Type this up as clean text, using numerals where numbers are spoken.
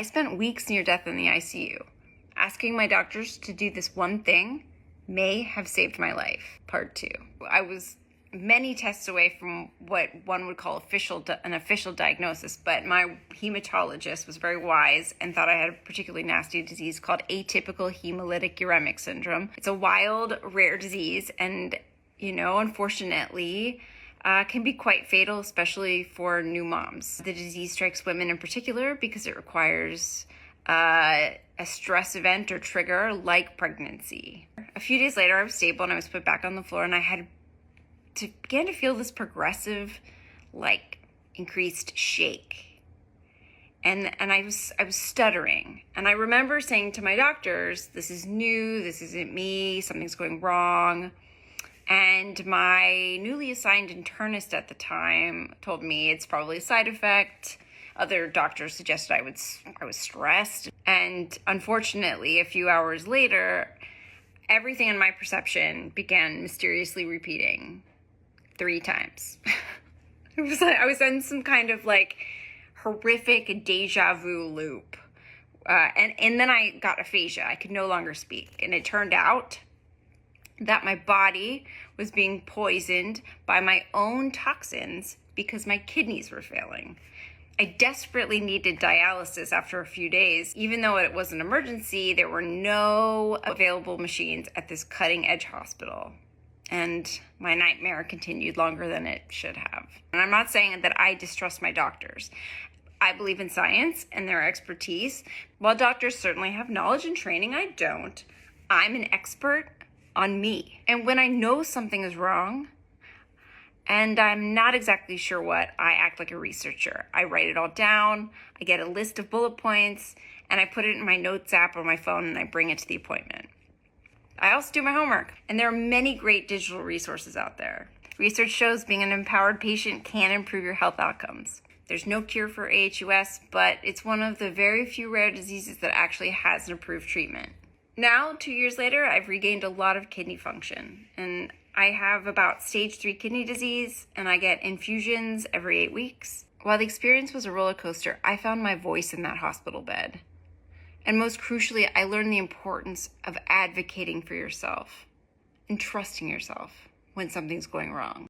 I spent weeks near death in the ICU. Asking my doctors to do this one thing may have saved my life. Part 2. I was many tests away from what one would call an official diagnosis, but my hematologist was very wise and thought I had a particularly nasty disease called atypical hemolytic uremic syndrome. It's a wild, rare disease, and unfortunately, can be quite fatal, especially for new moms. The disease strikes women in particular because it requires a stress event or trigger like pregnancy. A few days later, I was stable and I was put back on the floor, and I began to feel this progressive, increased shake. And I was stuttering. And I remember saying to my doctors, this is new, this isn't me, something's going wrong. And my newly assigned internist at the time told me it's probably a side effect. Other doctors suggested I was stressed. And unfortunately, a few hours later, everything in my perception began mysteriously repeating 3 times. It was like I was in some kind of horrific deja vu loop. And then I got aphasia. I could no longer speak. And it turned out that my body was being poisoned by my own toxins because my kidneys were failing. I desperately needed dialysis after a few days. Even though it was an emergency, there were no available machines at this cutting-edge hospital. And my nightmare continued longer than it should have. And I'm not saying that I distrust my doctors. I believe in science and their expertise. While doctors certainly have knowledge and training, I don't. I'm an expert on me. And when I know something is wrong, and I'm not exactly sure what, I act like a researcher. I write it all down, I get a list of bullet points, and I put it in my notes app or my phone, and I bring it to the appointment. I also do my homework, and there are many great digital resources out there. Research shows being an empowered patient can improve your health outcomes. There's no cure for AHUS, but it's one of the very few rare diseases that actually has an approved treatment. Now, 2 years later, I've regained a lot of kidney function, and I have about stage 3 kidney disease, and I get infusions every 8 weeks. While the experience was a roller coaster, I found my voice in that hospital bed. And most crucially, I learned the importance of advocating for yourself and trusting yourself when something's going wrong.